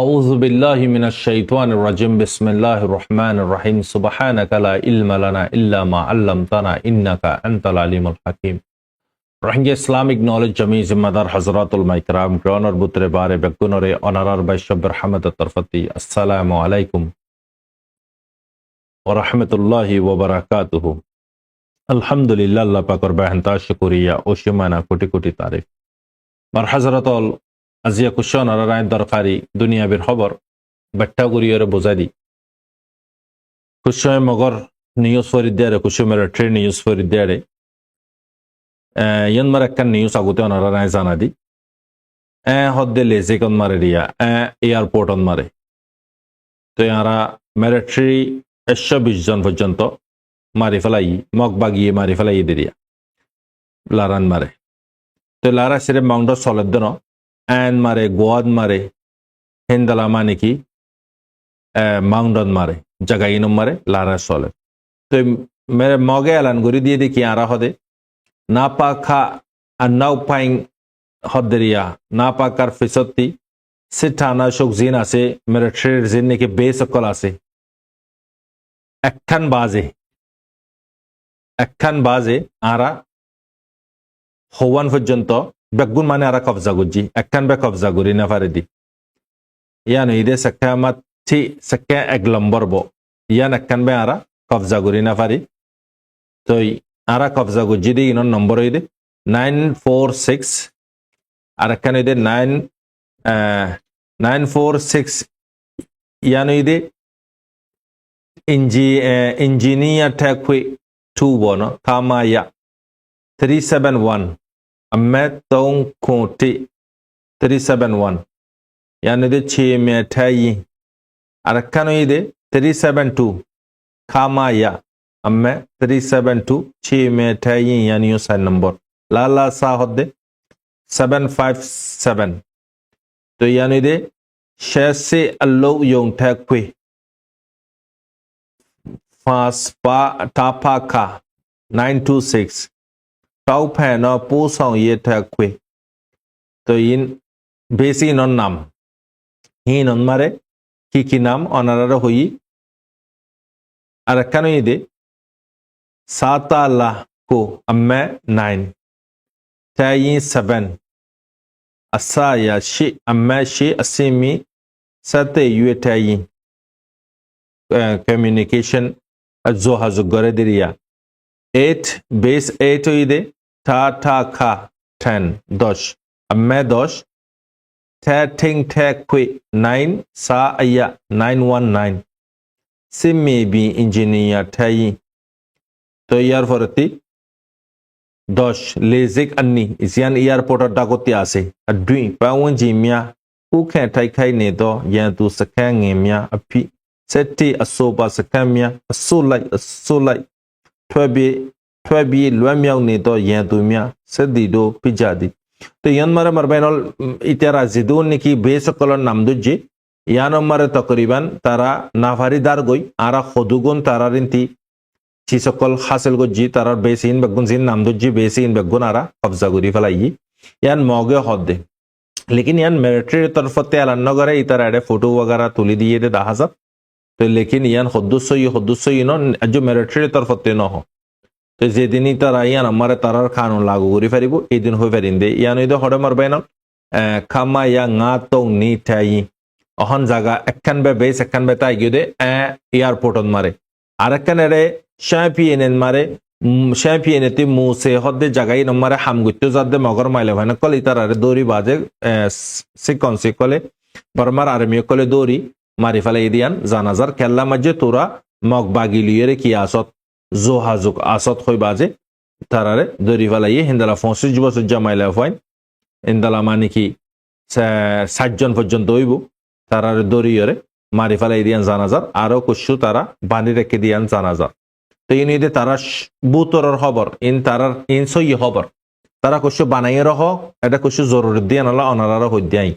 أعوذ بالله من الشيطان الرجيم بسم الله الرحمن الرحيم سبحانك لا علم لنا إلا ما علمتنا إنك أنت العليم الحكيم Rohingya Islamic knowledge জমি জিম্মাদার হজরতুল মাইকরাম গ্রহণের বুতরে বারে বেগুনরে অনারার বৈশ্যব্যের হামদ তরফতি আসসালামু আলাইকুম ওয়া রাহমাতুল্লাহি ওয়া বারাকাতুহু। আলহামদুলিল্লাহ, আল্লাহ পাকের বেহেনতা শুকরিয়া ও সীমানা কোটি কোটি তারিফ। মার হজরতুল আজিয়া কুশন অনারায় দরকারি দুনিয়াবির খবর বাট্টা করিয়রে বোঝাই দি কুশয় মগর নিউজ ফরিদিয়ারে কুশয় মিলিটারি নিউজ ফরিদিয়ারে ইয়ন মার একটা নিউজ আগতে অনারায় জানা দি হদ্দে লেজিকন মারে রিয়া এয়ারপোর্ট অন মারে তো ইয়ারা মিলিটারি 120 জন পর্যন্ত মারি ফেলাই মগ বাগিয়ে মারি ফেলাই দিরিয়া লারান মারে তো লারা সিরে মাউন্ড সলেদ দন এন মারে গোয়াদ মারে হিন্দালা মানে কি মাউন্ডন মারে জাগাইনম মারে লারা সলে তো মেরে মগে এলান গরি দিয়ে দেখি আরা হদে না পাখা আর নাও পাইং হদেরিয়া না পাকার ফিসত্তি সিঠানা শোক জিন আছে মেরে ট্রেড জিন নাকি বেসকল আছে একখান বাজে আরা হওয়ান পর্যন্ত বেগুন মানে আরা কবজা গুজি একখান বে কবজা করি না পারে দি ইয়ান ইদে সাক্ষামাত থি সাক্ষা এক লম্বর ব ইয়ান একখান বে আরা কবজা করি না পারি তো আরা কবজা গুজি দি ইনন নম্বর ইদে 946 আর একখান ইদে 946 ইয়ান ইদে ইঞ্জিনিয়ার ঠেকুই 2 বন কামায়া 371 अम्मे तों कोटी 371 यानी दे 6 में ठाई अरकानो ये दे 372 खामाया अम्मे 372 6 में ठाई यानी यो साइन नंबर लाला सा होदे 757 तो यानी दे शेसे अल्लो यों ठाकुई फास पा टापा का 926 ताऊ फैन और पोसों ये ठक्वे तो इन बेसी नॉन नाम ही नॉन मारे की नाम ऑनर हुई अरकनो ये दे साता ला को अम्मे 9 ताई 7 असा या शी अम्मे शी असीमी सते युए ताई कम्युनिकेशन जो हजुगरे दिरिया 8 बेस 8 हुई दे टा खा 10 10 अम्मे 10 थिंग क्वी 9 सा अया 919 सिमी बी इंजीनियर ठाई तो यार फरती 10 लेजिक अन्नी इसियान एयरपोर्ट डाकोती आसे अड्वी पावन जीमिया कुखे ठाई खाई ने तो या तू सखेंगे मिया अपी सेटी असोबा सखेमिया असोलाई Twabi luamiao ne to yan tu mia sedido pijadi to yan mara marbainol itara zidun niki besokolon namduje yan mara takriban tara nafaridar goi ara khodugun tararinti chisokol hasil goji tarar besin bagun zin namduje besin bagun ara qabza guri falai yan moge hodde लेकिन yan military तरफते alan nagare itara ade photo वगैरह तुली दिए दे 10000 तो लेकिन yan खुद्दुसो no जो military तरफते न हो तो जेदिनी तारा यान हमारे तारार कानून लागू करी फेरिबो एदिन हो फेरिंदे यान इदो हडे मरबाइनल खामा या nga तो नी थाई अहन जागा एकन बे बेस एकन बे ताई गदे एयरपोर्ट on मारे आरकन रे शैम्पियन मारे शैम्पियन ति मुसे हदे जगाई नमारे हम गुत्तो जदे मगर माइले भान कल इतारा रे दोरी बाजे सिक्वेंस कोले बर्मार आर्मी कोले दोरी मारी फले इदियान जानाजार केल्ला मजे तोरा मग बागिलियरे की आसत जो हाजुक आसत खोई बाजे तारारे दोरी वाला ये हिंदला फोंसी जुबा सुज्जा माइला फाइन हिंदला मानी की 60 জন পর্যন্ত হইব তারারে দড়ি ইরে মারি ফেলাই দিয়ান জানাজার আরো কিছু তারা বানি রেখে দিয়ান জানাজার তো ইনি দে তারা বুতরর খবর ইন তারার ইন সই খবর তারা কিছু বানাইয়ে রহ এটা কিছু জরুরি দিয়ান আল্লাহ অনারার হইদ্যাই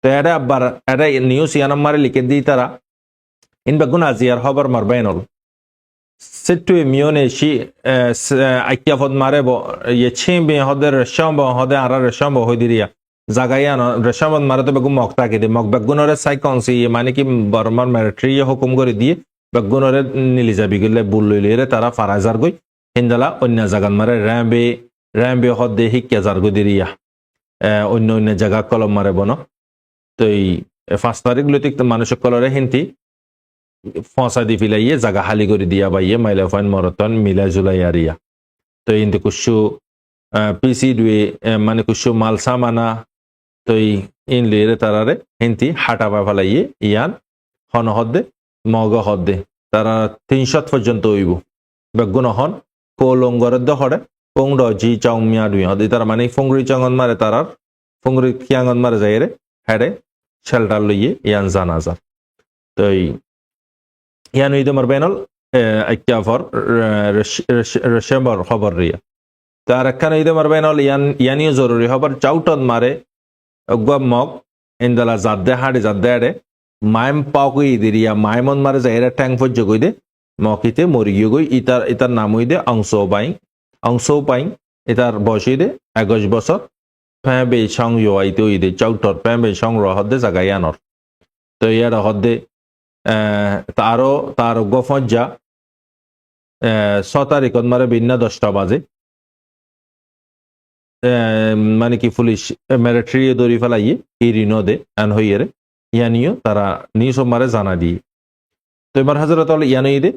তো এটা আবার এটা নিউজ ইয়ানাম মারে লিখে দি তারা ইন বেগুন আজিয়ার খবর মারবাইনল Situ mione shi aikia fod marebo ye chimbe hoder shambo hoder ara shambo hodiria জাগাই আন রেশামত মারে তো বেগু মক তাকে দে মক বেগুনরে সাই কনসি মানে কি বর্মার মিলিটারি হুকুম করে দিয়ে বেগুনরে নিলি যাবি গেলে বুল লইলে তারা ফারাজার গই হিন্দালা অন্য জাগান মারে র্যাম্বে র্যাম্বে হদ্দে হিক্কা জার গই দিরিয়া অন্য অন্য জায়গা কলম মারে বন তো এই 5 তারিখ লইতে মানুষের কলরে হিন্তি ফসা দি ফিলাইয়ে জায়গা হালি করে দিয়া বাইয়ে মাইলা ফাইন মরতন মিলা জুলাই আরিয়া তো ইন্দি কুসু পিসি দুয়ে মানে কুসু মালসা মানা তো ইন লিয়ে তারারে হিন্তি হাঁটা বা ফেলাইয়ে ইয়ান হন হদ্দে মগ হদ্দে তারা 300 পর্যন্ত হইব বেগুন হন কোলঙ্গরের দহরে পংড জি চাং মিয়া দুই হদে তার মানে ফংরি চাঙ্গন মারে তারার ফংরি খিয়াঙ্গন মারে যাইরে হেডে শেল্টার লইয়ে ইয়ান জানাজার তো ইয়ান হইতে মার বেনল একটা ফর রেশেম্বর খবর রিয়া তার একখান হইতে মার বেনল ইয়ানিও জরুরি খবর চাউটন মারে মগ ইন্দালা জাদ্দে হাড়ে জাদ্দে হাড়ে মাইম পাওকই দিরিয়া মাইমন মারে যাইরা ট্যাং ফজ্জ কই দে মকিতে মরিগিয়ে গই ইতার নাম হই দে অংশ পাই ইতার বয়স হই দে 21 বছর ফ্যাবে সং ইতে হই দে চাউটর ফ্যাবে সং রহদে জাগাই আনর তো ইয়ার হদে তার গফজ্জা 6 তারিখত মারে বিন্না 10টা বাজে মানে কি পুলিশ মিলিটারি দৌড়ি ফেলাইয়ে ইরিনো দে আন হইয়েরে ইয়ানিও তারা নিউজ মারে জানা দিয়ে তো এবার হাজরত ইয়ানো ঈদে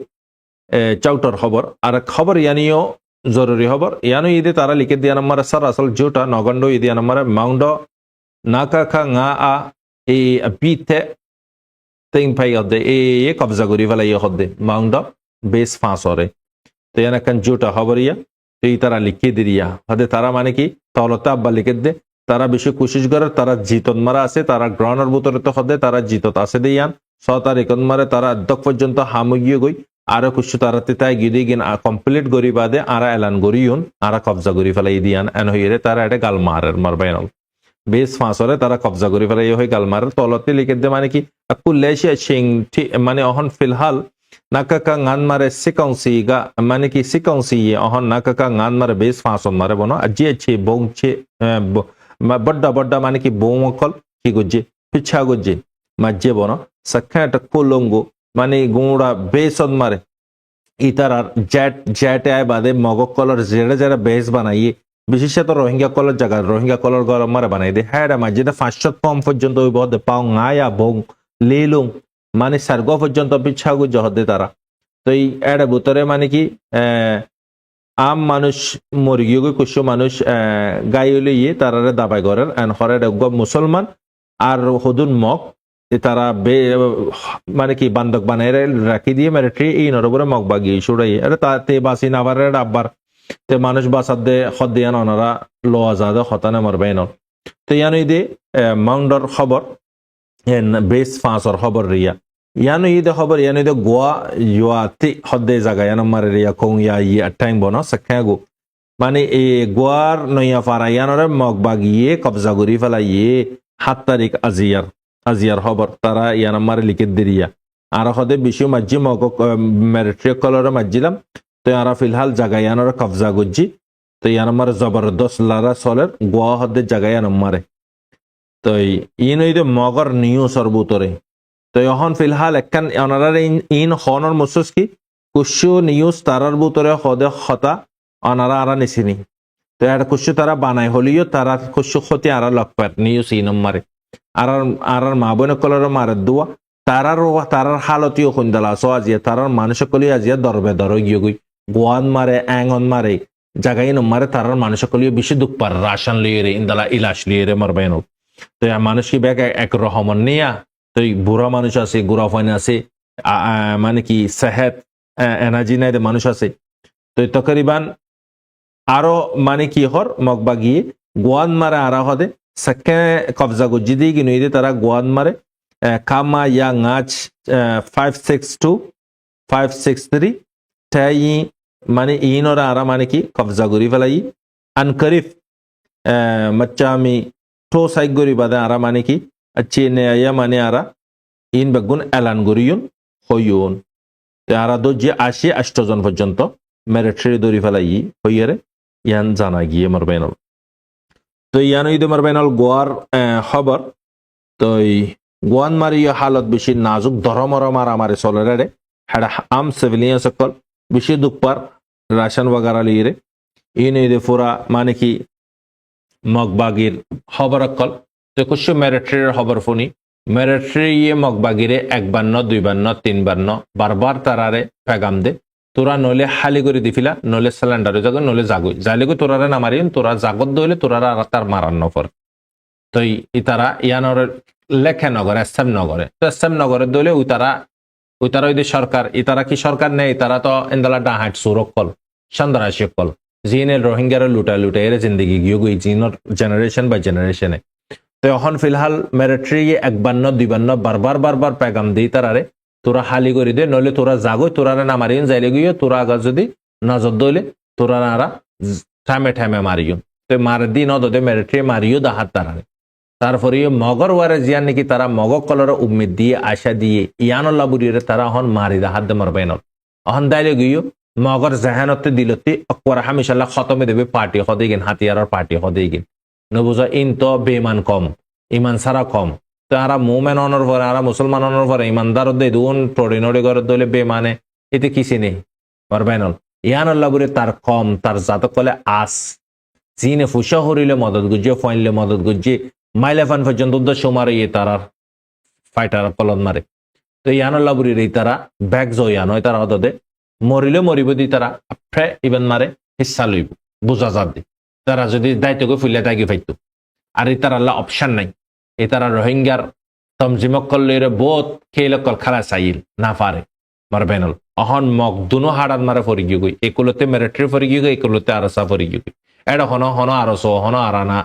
চাউটার খবর আর খবর ইয়ানিও জরুরি খবর ইয়ানো ঈদে তারা লিখে দিয়া নম্বর সার আসল জোটা নগন্ড ঈদিয়া নম্বর মাউন্ড নাকা খা ngা আ এ বিতে তিন পাই হদে এ কবজা করি ফেলাই হদে মাউন্ড বেস ফাঁসরে তো ইয়ান একখান জোটা খবর ইয়া তো তারা লিখে দিরিয়া হদে তারা মানে কি তলতে আব্বা লিখে দে তারা বেশি কোশিশ করে তারা জিতত মারা আছে তারা গ্রহণের ভিতরে তো হদে তারা জিতত আছে দে ইয়ান 6 তারিখত মারে তারা অধ্যক্ষ পর্যন্ত হামগিয়ে গই আরো কিছু তারা তেতাই গিয়ে গিন কমপ্লিট করি বাদে আরা এলান করিউন আরা কবজা করি ফেলাই দিয়ান এন হইরে তারা এটা গাল মারের মারবাইনল বেশ ফাঁসরে তারা কবজা করি ফেলাই হয়ে গাল মারের তলতে লিখে দে মানে কি কুল্লেশিয়া সিং মানে অহন ফিলহাল নাকাকা গান মারে সিকংসি গা মানে কি সিকংসি অহন নাকাকা গান মারে বেশ ফাঁসন মারে বনো আজি আছে বংছে বড্ডা বড্ডা মানে কি বৌমকল কি গজ্জে পিছা গজ্জে মাজ্জে বনো সাক্ষা একটা কোলঙ্গো মানে গুঁড়া বেসন মারে ইতারার জ্যাট আয় বাদে মগক কলর জেড়ে যারা বেস বানাইয়ে বিশেষত রোহিঙ্গা কলর জায়গা রোহিঙ্গা কলর গরম মারে বানাই দে হ্যাঁ মাঝে 500 কম পর্যন্ত ওই বদে পাও গায়া বং লেলুং মানে সার্গ পর্যন্ত পিছাগু জহদে তারা তো এই এর ভিতরে মানে কি আম মানুষ মরিগিয়ে গিয়ে কিছু মানুষ গাইলে ইয়ে তারারে দাবাই করেন এন হরে মুসলমান আর হদুন মগ তারা মানে কি বান্ধক বানাই রাখি দিয়ে মিলিটারি এই নরবরে মগ বাগিয়ে ছুড়াই তে বাসি নাবার আব্বার তে মানুষ বাসার দে হদ দিয়ান ওনারা লো আজাদে হতানে মরবাই ন তো ইয়ানো ইদে মাউন্ডর খবর বেস ফাঁসর খবর রিয়া ইয়ানো ইদে খবর ইয়ানো ইদে গোয়া ইউয়াতি হদ্দে জায়গা ইয়ানো মারে রিয়া কং ইয়া ইয়া টাইম বনো সাক্ষাগো মানে এই গোয়ার নইয়া ফারা ইয়ানোরে মগ বাগিয়ে কবজা করি ফেলাইয়ে 7 তারিখ আজিয়ার খবর তারা ইয়ান আমার লিখে দিরিয়া আর হদে বেশি মাঝি মগ মিলিটারি কলরে মাঝিলাম তো ইয়ারা ফিলহাল জায়গা ইয়ানোর কবজা করছি তো ইয়ান আমার জবরদস্ত লারা চলের গোয়া হদে জায়গা ইয়ান মারে তো ইন হইতে মগর নিউজর বুতরে তো এখন ফিলহাল একখান ওনারা ইন হনর মসুস কি কুশু নিউজ তারার বুতরে হদে হতা ওনারা আরা নিছিনি তো এটা কুশু তারা বানাই হলিও তারা কুশু ক্ষতি আরা লক্ষ্য নিউজ ইন মারে আর মা বোন কলর মারে দোয়া তারার হালতিও খুন্দালা সো আজিয়া তারার মানুষ কলি আজিয়া দরবে দর গিয়ে গই গোয়ান মারে অ্যাঙ্গন মারে জাগাই মারে তারার মানুষ কলিও বেশি দুঃখ পার রাশন লিয়ে রে ইন্দালা ইলাশ লিয়ে রে মারবেন তো মানুষ কি ব্যাগ এক রহমন নিয়া তো বুড়া মানুষ আছে গুড়া ফাইন আছে মানে কি সেহেত এনার্জি নাই মানুষ আছে তো তকরিবান আরো মানে কি হর মগবা গিয়ে গোয়ান মারে আরা হদে সাকে কবজা গুজি দিয়ে কিনে দিয়ে তারা গোয়ান মারে কামা ইয়া গাছ 562 563 তাই মানে ইনরা আরা মানে কি কবজা করি ফেলাই আনকরিফ মাচ্চা আমি তো সাইক গরি বাদে আরা মানে কি আচ্ছি নেয়া মানে আরা ইন বেগুন এলান গরিয়ন হইয়ন আরা দোজি 80 জন পর্যন্ত মিলিটারি দৌড়ি ফেলাই হইয়ারে ইয়ান জানা গিয়ে মারবেন তো ইয়ানো ইদে মারবেনল গোয়ার খবর তো গোয়ান মারি হালত বেশি নাজুক ধরমর মারামারি চলেরে হেডা আম সিভিলিয়ান সকল বেশি দুঃখপার রাশন বাগারা লিয়ে ইনে ইদে ফুরা মানে কি মগবাগির খবর অকল তো কুশু মেরিট্রির খবর শুনি মেরিট্রি ইয়ে মগবাগিরে 1 বান্ন 2 বান্ন 3 বান্ন বারবার তারারে পেগাম দে তোরা নলে হালি করে দিফিলা নলে সিলিন্ডারে জাগো নলে জাগই যাইলে তোরারে নামারিন তোরা জাগত দইলে তোরারা আর তার মারান নফর তো ইতারা ইয়ানর লেখে নগরে এসএম নগরে তো এসএম নগরে দইলে উতারা ওই সরকার ইতারা কি সরকার নেই তারা তো এন্দালা ডাহাট সুরক কল সন্দারাশি কল জিনে রোহিঙ্গার লুটা এর জিন্দগি গিয়ে গই জিনর জেনারেশন বাই জেনারেশনে তো এখন ফিলহাল মেরিট্রি 1 বান্ন 2 বান্ন বারবার পেগাম দিই তারারে তোরা হালি করে দে নইলে তোরা জাগই তোরারে না মারিন যাইলে গিয়ে তোরা আগা যদি নজর দইলে তোরা আরা ঠামে মারিও তো মার দিন অদে মেরিট্রি মারিও দাহাত তারারে তারপরে মগর ওয়ারে জিয়ান নাকি তারা মগক কলর উম্মিদ দিয়ে আশা দিয়ে ইয়ানুল্লাহ বুড়িরে তারা হন মারি দা হাত মারবেন অহন দাইলে গিয়ে মগর জাহানতে দিলতে অকবর হামিশাল্লাহ খতমে দেবে পার্টি হদে গেন হাতিয়ার পার্টি হদে গেন নবুজা ইন তো বেমান কম ইমান সারা কম তারা মোমেন অনর পরে আর মুসলমান অনর পরে ইমানদার দে দুন টরিনরে ঘর দলে বেমানে এতে কিসে নেই মারবেন ইয়ানুল্লাহ বুড়ি তার কম তার জাতক কলে আস জিনে ফুসা হরিলে মদত গুজিয়ে ফাইনলে মদত গুজিয়ে মাইলেফান পর্যন্ত উদ্দেশ্য মারে তারার ফাইটার কলন মারে তো ইয়ানুল্লাহ বুড়ির এই তারা ব্যাগ জয়ান হয় তারা হদে মরিলে মরিব দি তারা ফ্রে ইবেন মারে হিসা লইব বুঝা যাত দি তারা যদি দায়িত্ব ফুলে তাই ফাইতো আর এই তার আল্লাহ অপশন নাই এই তারা রোহিঙ্গার তমজিমকল লইরে বোধ খেলকল খালা চাইল না পারে মারবেনল অহন মগ দুনো হাড়াত মারে ফরি গিয়ে গই একুলতে মেরিট্রি ফরি গিয়ে গই একুলতে আরসা ফরি গিয়ে গই এটা হন আরস হন আরানা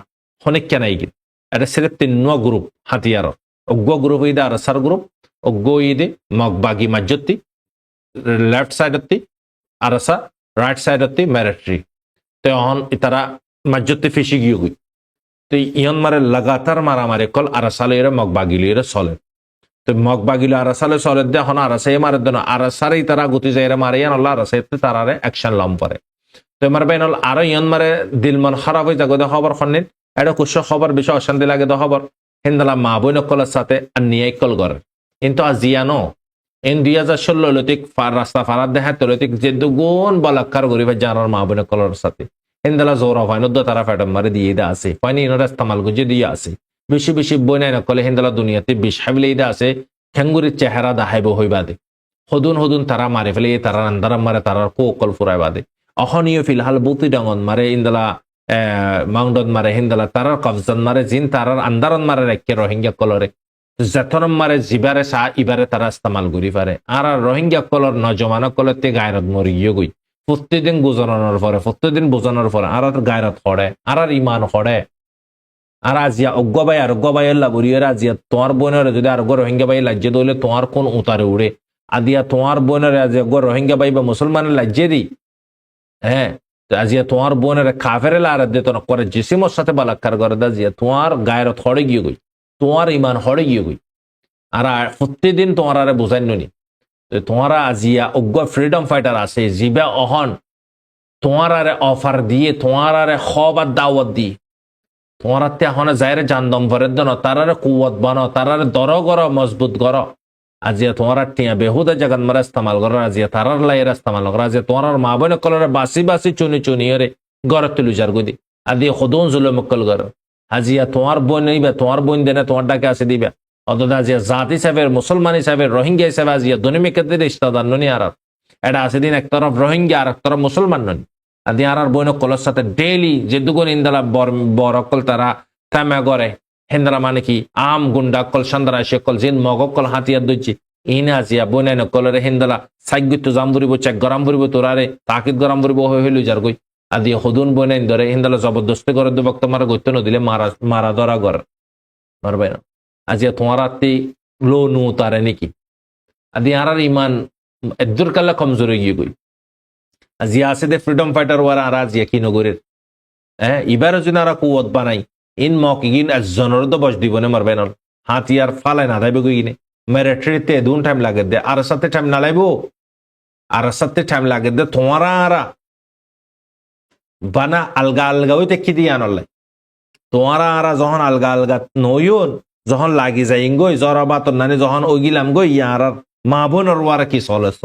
হনেক কেনাই গিয়ে এটা সিলেপ 3 গ্রুপ হাতিয়ার অজ্ঞ গ্রুপ ইদে আরসার গ্রুপ অজ্ঞ ইদে মগবাগি মাজতি লেফট সাইডতি আরসা রাইট সাইডতি মেরিট্রি তো অহন ইতারা মাজতি ফিসি গিয়ে গই তো ইয়ন মারে লাগাতার মারামারি কল আরসালে এর মগবাগিলি এর চলে তো মগবাগিলি আরসালে চলে দে হন আরসা মারে দেন আরসারে তারা গতি যায় মারে ইয়ান আল্লাহ আরসাইতে তারারে অ্যাকশন লম পরে তো মারবেন আর ইয়ন মারে দিল মন খারাপ হয়ে যাগো খবর খনিন এটা কুশ খবর বিষয় অশান্তি লাগে তো খবর হিন্দালা মা বই নকলের সাথে আর নিয়ে কল করে কিন্তু আজিয়ানো ইন 2016 লতিক রাস্তা ফারাত দেখা তলতিক যে দুগুণ বলাৎকার করি ভাই জানার মা বই নকলের সাথে হিন্দালা জোর হয় নদ্য তারা ফ্যাটম মারে দিয়ে দা আছে পানি ইনোর ইস্তেমাল গুজে দিয়ে আছে বেশি বই নাই নকলে হিন্দালা দুনিয়াতে বিষ হাবিলে দা আছে খেঙ্গুরির চেহারা দাহাইব হইবা দে হদুন তারা মারে ফেলে তারা আন্দারাম মারে তারার কোকল ফুরাই বাদে অহনীয় ফিলহাল বুতি ডাঙন মারে ইন্দালা মাউন্ডন মারে হিন্দালা তারার কবজান মারে জিন তারার আন্দারন মারে রেখে রোহিঙ্গা কলরে যেতরম মারে জিবারে সা ইবারে তারা ইস্তেমাল করি পারে আর রোহিঙ্গা কলর নজমান কলতে গায়রত মরি গিয়ে গই প্রতিদিন বোঝানোর পরে আর গায়রত হড়ে আর ইমান হড়ে আর আজিয়া অজ্ঞ ভাই আল্লাহ বরিয়ের আজিয়া তোমার বোনের যদি আর রোহিঙ্গা ভাই লাজ্জে দইলে তোমার কোন উতারে উড়ে আদিয়া তোমার বোনের আজি রোহিঙ্গা ভাই বা মুসলমানের লাজ্জে দি হ্যাঁ আজিয়া তোমার বোনের কাফের লার দিত করে জিসিমর সাথে বালাক্কার করে দাজিয়া তোমার গায়রত হড়ে গিয়ে গই তোমার ইমান হড়ে গিয়ে গই আর প্রতিদিন তোমার আরে বোঝাই নি তোমারা আজিয়া অজ্ঞ ফ্রিডম ফাইটার আছে জিবা অহন তোমার আরে অফার দিয়ে তোমার আরে খবার দাওয়াত দি তোমার এখন যাইরে জানদম ভরের দন তারারে কুয়ত বানো তারারে দর গর মজবুত গর আজিয়া তোমার টিয়া বেহুদা জাগান মারা ইস্তেমাল কর আজিয়া তারার লাইয়ের ইস্তেমাল কর আজিয়া তোমার মা বোনে কলরে বাসি চুনি রে গর তুলি যার গদি আদি খদুন জুলুম কল গর আজিয়া তোমার বোন নিবে তোমার বোন দেনে তোমার ডাকে আসে দিবে অথচ আজিয়া জাত হিসাবে মুসলমান হিসাবে রোহিঙ্গা হিসাবে আজিয়া দুনিমিকে রিস্তাদার ননি আর এটা আছে দিন এক তরফ রোহিঙ্গা আর এক তরফ মুসলমান ননি আদি আর বোন কলর সাথে ডেইলি যে দুগুণ ইন্দালা বরকল তারা থামে গড়ে হেন্দারা মানে কি আম গুন্ডা কল সন্দারা শেকল জিন মগকল হাতিয়ার দইছি ইন আজিয়া বোনাই নকলরে হেন্দালা সাইগুত জাম বুড়িব চেক গরম বুড়িব তোরারে তাকিদ গরম বুড়িব হইল যার গই আদি হদুন বোনাই ধরে হিন্দালা জবরদস্তি করে দেবক তোমার গত্য নদিলে মারা ধরা গর মারবে না আজিয়া তোমার আত্মি লো নু তারে নাকি আদি আর ইমান এদুর কাল্লা কমজোরে গিয়ে গই আজিয়া আছে দে ফ্রিডম ফাইটার ওয়ারা আর আজিয়া কি নগরের হ্যাঁ ইবারও যদি আর কুয়ত বানাই ইন মকিগিন একজনের তো বস দিব না মারবেন হাতিয়ার ফালাই না যাইবে গিনে মেরিট্রিতে দুন টাইম লাগে দে আর সাথে টাইম না লাইব আর সাথে টাইম লাগে দে তোমারা বানা আলগা হইতে কি দিয়ে আনলাই তোমারা আরা যখন আলগা আলগা নইন যখন লাগি যাই গই জরা বাতর নানি যখন ওগিলাম গই ইয়ার মা বোনের ওয়ারা কি চলেছ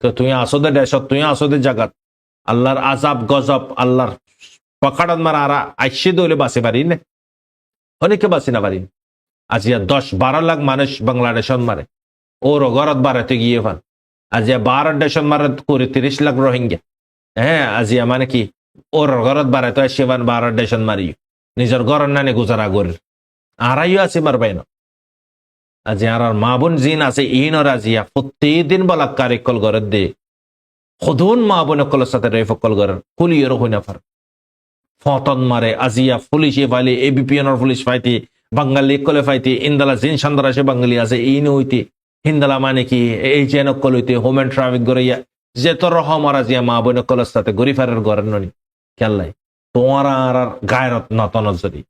তো তুই আসদে দেশত তুই আসদে জাগাত আল্লাহর আজাব গজব আল্লাহর পকাড়ত মারা আরা আইসি দইলে বাঁচে পারি না অনেকে বাঁচি না পারি আজিয়া 10-12 লাখ মানুষ বাংলাদেশত মারে ওর ঘরত বাড়াতে গিয়ে ফান আজিয়া 12 দেশত মারে করে 30 লাখ রোহিঙ্গা হ্যাঁ আজিয়া মানে কি ওর ঘরত বাড়াতে আসে 12 দেশত মারি নিজের ঘর নানি গুজারা করে আড়াইও আছে মারবাই না আজি আর মা বোন জিন আছে ইনর আজিয়া প্রতিদিন বলাৎকার কল ঘরের দে সদুন মা বোন কলের সাথে রেফ কল ঘরের কুলিয়েরও হই না পার ফতন মারে আজিয়া পুলিশে পাইলে এবিপিএনর পুলিশ পাইতে বাঙালি কলে পাইতে ইন্দালা জিন সান্দার আছে বাঙালি আছে ইন হইতে হিন্দালা মানে কি এই যেন কল হইতে হোমেন ট্রাফিক গড়াইয়া যে তোর রহম আর আজিয়া মা বোন কলের সাথে গরিফারের ঘরের ননি খেললাই তোমার আর গায়রত নতনত জরি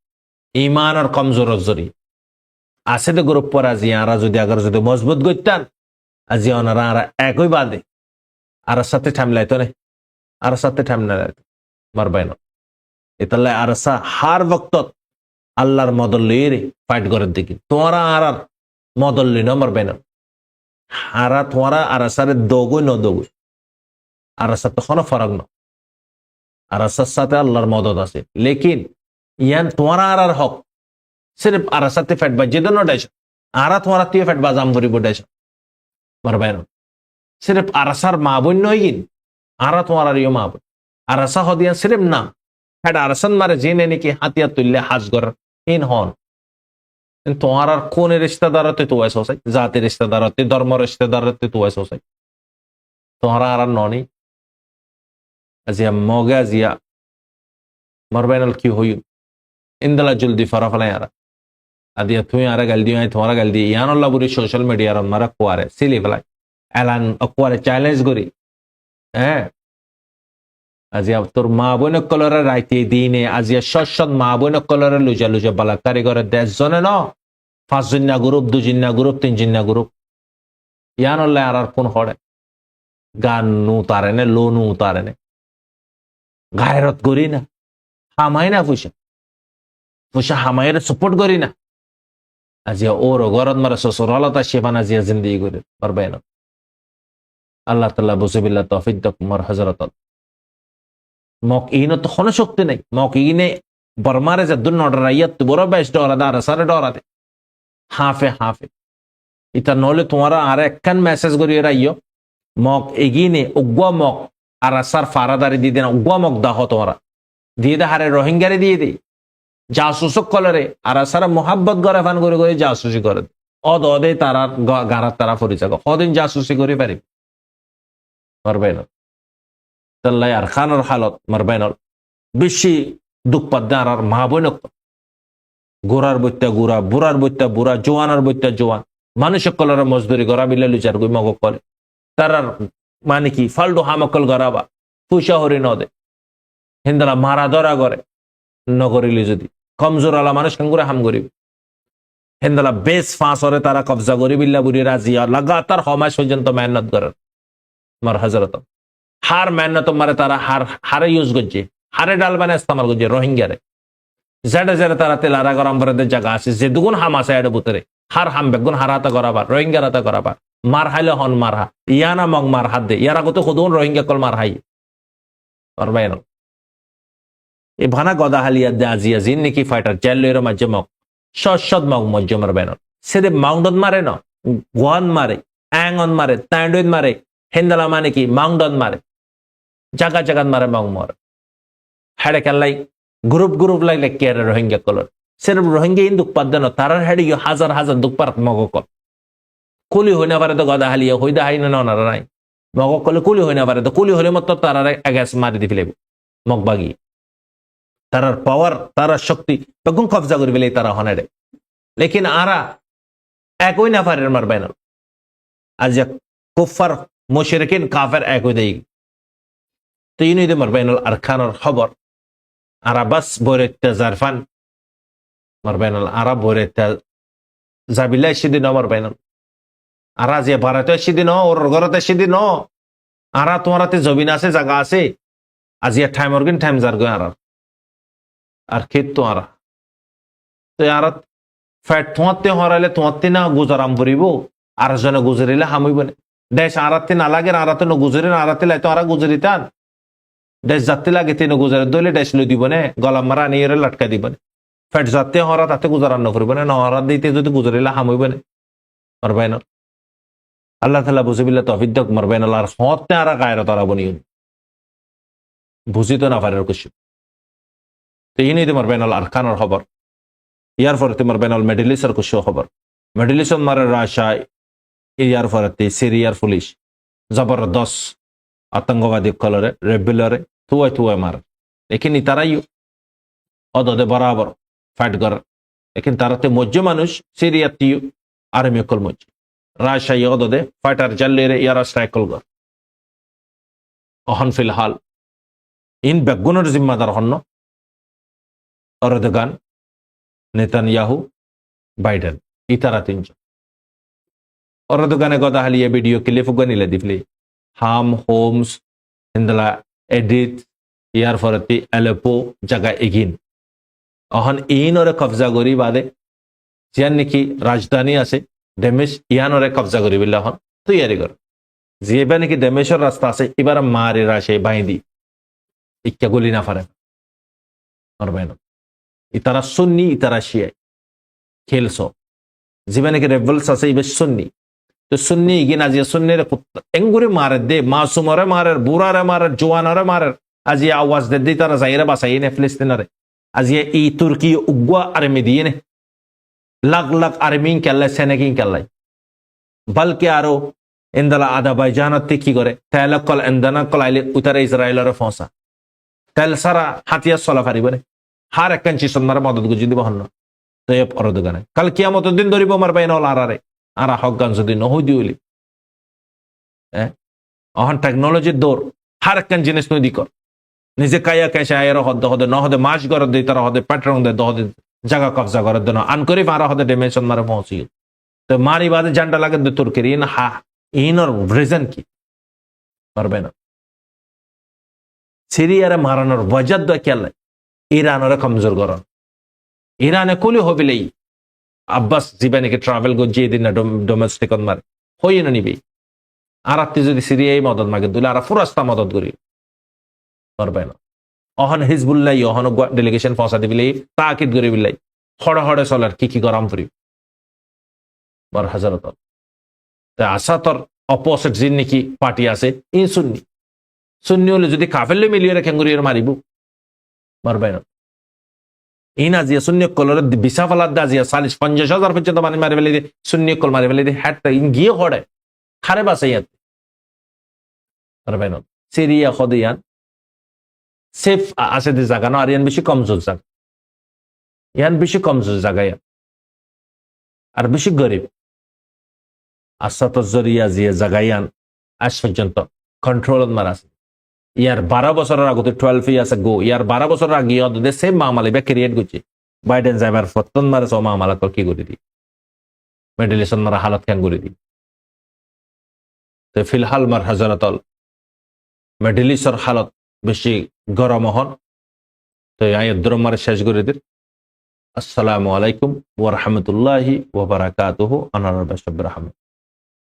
ইমান আর কমজোর জরি আছে তো গ্রুপ পর আজি আরা যদি আগার যদি মজবুত করতেন আজি ওনারা আর একই বাদে আর সাথে ঠামলাইতো না আর সাথে ঠামলাইতো মারবাই না এতাল্লাই আর হার বক্ত আল্লাহর মদল্লির ফাইট করার দিকে তোমারা আর মদল্লি না মারবাই না হারা তোমারা আর সারে দোগই ন দোগই আর সাথে কোনো ফরক না আর সাথে আল্লাহর মদত আছে লেকিন ইয়ান তোমারা আর হক सिर्फ आरासाते फैट बजे दोनों डैश आरा तुम्हारा तीय फैट बाजाम करी बोल डैश मरबाय ना सिर्फ आरासार माबुन नोइगिन आरा तुम्हारा रियो माबुन आरासा हो दिया सिर्फ नाम फैट आरासन मारे जीने ने की हाथिया तुल्ले हाजगर इन हॉन इन तुम्हारा कौन रिश्तेदार होते तो ऐसा हो सके जाति रिश्तेदार होते धर्म रिश्तेदार होते तो ऐसा हो सके तुम्हारा आरा नॉनी अजिया मोगे अजिया मरबाय ना क्यों हुई इंदला जल्दी फराफला यारा আদিয়া তুই আর গাল দিও তোমার গাল দি ইয়ানল্লা বুড়ি সোশ্যাল মিডিয়ার মারা কোয়ারে সিলি ফেলাই এলান কোয়ারে চ্যালেঞ্জ করি হ্যাঁ আজিয়া তোর মা বোন কলরে রাইতে দিনে আজিয়া সৎসৎ মা বোন কলরে লুজা লুজা বালাকারি করে 10 জনে ন 5 জন্না গ্রুপ 2 জন্না গ্রুপ 3 জন্না গ্রুপ ইয়ানল্লা আর কোন হড়ে গান নু তারেনে লো নু তারেনে গায়রত করি না হামাই না ফুসা ফুসা হামাইয়ের সাপোর্ট করি না আজিয়া ওর গরদ মারা শ্বশুর আলাদা সেবান আজিয়া জিন্দিগি করে পারবে না আল্লাহ তাআলা বুঝবিল্লাহ তৌফিক দাক মার হযরত মক ইনো তো কোনো শক্তি নাই মক ইনে বর্মারে যে দুন অর্ডার আইয়াত বড় বেস্ট অর্ডার আর সারে ডরাতে হাফে ইতা নলে তোমারা আর একখান মেসেজ করিয়ে রাইও মক এগিনে উগ্গা মক আর সার ফারাদারি দিয়ে দেন উগ্গা মক দাহ তোমরা দিয়ে দে হারে রোহিঙ্গারে দিয়ে দে জাসুসক কলরে আর সারা মোহাব্বত করে ফান করে করে জাসুসি করে অদে তারা গারাত তারা পরিচয় কদিন জাসুসি করে পারবে না তাল্লাই আর খানোর হালত মারবে না বেশি দুঃখ পাদ্দে আর মা বই গোড়ার বইটা গুড়া বুড়ার বইটা বুড়া জোয়ানার বইটা জোয়ান মানুষের কলরে মজদুরি গড়া বিলে লুচার গুই মগ করে তার মানে কি ফাল্টু হামকল গড়াবা পয়সা হরি নদে হিন্দালা মারা ধরা করে নগরিলি যদি কমজোর আলা মানুষ করে হাম করিব হেন্দালা বেশ ফাঁস হরে তারা কবজা করি বিল্লা বুড়ি রাজিয়া লাগাতার সমাজ পর্যন্ত মেহনত করেন মার হজরত হার মেহনত মারে তারা হারে ইউজ করছে হারে ডাল বানে ইস্তেমাল করছে রোহিঙ্গারে যেটা যেটা তারা তেলারা গরম করে জায়গা আছে যে দুগুণ হাম আছে এর ভিতরে হার হাম বেগুন হারাতে করাবার রোহিঙ্গার হাতে করাবার মার হাইলে হন মার হা ইয়ানা মগ মার হাত দে ইয়ার আগতে খুদুন রোহিঙ্গা কল মার হাই পারবাই না এ ভানা গদা হালিয়া দে আজিয়া জিন নাকি ফাইটার জেলের মাঝে মগ সৎ মগ মজ্জ মারবে না সেদে মাউন্ডন মারে না গোয়ান মারে অ্যাংন মারে তাইন্ডন মারে হেন্দালা মানে কি মাউন্ডন মারে জায়গা জায়গাত মারে মগ মর হেডে খেলাই গ্রুপ লাগলে কে রোহিঙ্গা কলর সেরকম রোহিঙ্গা ইন দুঃখ পাদ্য না তারার হেডে হাজার হাজার দুঃখ পার মগ কল কুলি হই না পারে তো গদা হালিয়া হইদা হাই না ওনারা নাই মগ কলে কুলি হই না পারে তো কুলি হলে মতো তারার এগাস মারি দি ফেলেব মগ বাগি তারার পাওয়ার তারার শক্তি বেগুন কবজা করে ফেলে তারা হনাডে লেকিন আরা একই না পারে মারবে না আজ কুফার মুশরিকিন কাফের একই দেই তো ইনি দে মারবে না আর খানের খবর আরা বাস বরেতে জারফান মারবে না আরা বরেতে জাবিলা সেদিন মারবে না আরা যে ভারতে সেদিন ওর ঘরতে সেদিন আরা তোমারাতে জমিন আছে জায়গা আছে আজিয়া টাইম অর্গিন টাইম জার গো আরা আর খেত তো আরা তো আর ফ্যাট তোমাতে হরাইলে তোমাতে না গুজারাম করিব আর জনে গুজরিলে হামইব না দেশ আরাতে না লাগে আরাতে ন গুজরে আরাতে লাই তো আরা গুজরিতান দেশ যাতে লাগে তেন গুজরে দলে দেশ লই দিব না গলা মারা নিয়ে লটকা দিব না ফ্যাট যাতে হরা তাতে গুজারান নকরিব না হরা দিতে যদি গুজরিলে হামইব না মারবাইন আল্লাহ তাআলা বুঝিবিল্লা তৌফিক দাও মারবাইন আর হতে আরা গায়রা তারা বনিও বুঝিতো না পারার কিছু তো ইনি তোমার বেনাল আরকানের খবর ইয়ার পরে তোমার বেনাল মিডল-ইস্টের কিছু খবর মিডল-ইস্ট মারে রাশিয়া ইয়ার পরে সিরিয়ার পুলিশ জবরদস্ত আতঙ্কবাদী কলরে রেবেলরে তুই মার এখানে তারাই অদদে বরাবর ফাইট কর এখানে তারাতে মজ্জ মানুষ সিরিয়াতিও আর্মি কল মজ্জ রাশিয়া অদদে ফাইটার জাল্লেরে ইয়ারা স্ট্রাইক কল কর অহন ফিলহাল ইন বেগুনের জিম্মাদার হন অরদগান নেতানিয়াহু বাইডেন ইতারা তিনজন অরদগানে গদা হালিয়ে ভিডিও ক্লিপ গনিলে দিফলি হাম হোমস হিন্দলা এডিট ইয়ার ফরতি অ্যালেপো জায়গা এগিন অহন ইনরে কবজা করি বাদে জিয়ান নাকি রাজধানী আছে ডেমেশ ইয়ানরে কবজা করি বিল্লা হন তৈয়ারি কর জিয়েবা নাকি ডেমেশের রাস্তা আছে এবার মারে রাশে বাইদি ইক্কা গুলি না পারে মারবেন ইতারা সুন্নি ইতারা শিয়া খেলছ জীবনে কি রেভেলস আছে ইবে সুন্নি তো সুন্নি ইগিন আজি সুন্নির এঙ্গুরি মারে দে মাসুমরে মারে বুড়ারে মারে জওয়ানরে মারে আজি আওয়াজ দে দি তারা যাইরে বাসাই নে ফিলিস্তিনরে আজি ই তুর্কি উগ্গা আর্মি দিয়ে নে লাখ লাখ আর্মি কেল্লা সেনেকিন কেল্লাই বলকে আরো ইন্দালা আদাবাইজানত কি করে তালাকল ইন্দানা কলাইলে উতারে ইসরায়েলরে ফসা তাহলে সারা হাতিয়ার চলা পারিব না হার একখান চিসন্মারে মদত গুজি দিব হন তো এ অরদগানে কাল কিয়ামতের দিন ধরিব মার বাইন আরারে আরা হকগান যদি নহই দিউলি অহন টেকনোলজির দৌড় হার একখান জিনিস নদী কর নিজে কাইয়া কাইসে আয়ের হদ হদে নহদে মাস গর দিই তারা হদে প্যাট্রন দে দহদে জায়গা কবজা করার জন্য আন করি মারা হদে ডেমেশন মারে পৌঁছি তো মারি বাদে জানটা লাগে তুর্কির ইন হা ইনর রিজন কি পারবে না সিরিয়ারে মারানোর বজাত দয় কেলাই ইরানরে কমজোর করন ইরানে কুলি হবিলেই আব্বাস জীবনে ট্রাভেল গজিয়ে দিন না ডোমেস্টিক মারে হই না নিবি আর আপনি যদি সিরিয়াই মদত মাগে দিলে আর ফুরাস্তা মদত করি পারবে না অহন হিজবুল্লাহ অহন ডেলিগেশন পৌঁছা দিবিলে তাকিদ করে বিলাই হড়ে হড়ে চলার কি গরম করি বর হাজারত আসাতর অপোজিট জিন নাকি পার্টি আছে ই সুন্নি সুন্নি হলে যদি কাফেলে মিলিয়ে রেখে গুড়িয়ে মারিব মারবে না ইন আজিয়া শূন্য কলরে বিশা ফালাদ আজিয়া 40-50,000 পর্যন্ত মানে মারি ফেলে দিয়ে শূন্য কল মারি ফেলে দিয়ে হ্যাটটা ইন গিয়ে হড়ে খারে বাসে ইয়াতে মারবে না সিরিয়া খদিয়ান সেফ আছে যে জায়গা না আর ইয়ান বেশি কমজোর জায়গা ইয়ান বেশি কমজোর জায়গা ইয়ান আর বেশি গরিব আসাত জরিয়া জিয়া জায়গা ইয়ান আজ পর্যন্ত কন্ট্রোল মার আছে ইয়ার 12 বছরের আগতে 12 ইয়ার্স গো ইয়ার 12 বছরের আগে ওদের সেম মামলা বে ক্রিয়েট করছে বাইডেন যাইবার ফতন মারে সব মামলা তো কি করে দি মেডিলেশন মারা হালত কেন করে দি তো ফিলহাল মার হযরতল মেডিলিসর হালত বেশি গরম হন তো আয় দ্রমার শেষ করে দিন আসসালামু আলাইকুম ওয়া রাহমাতুল্লাহি ওয়া বারাকাতুহু আনার বাশাব রাহমান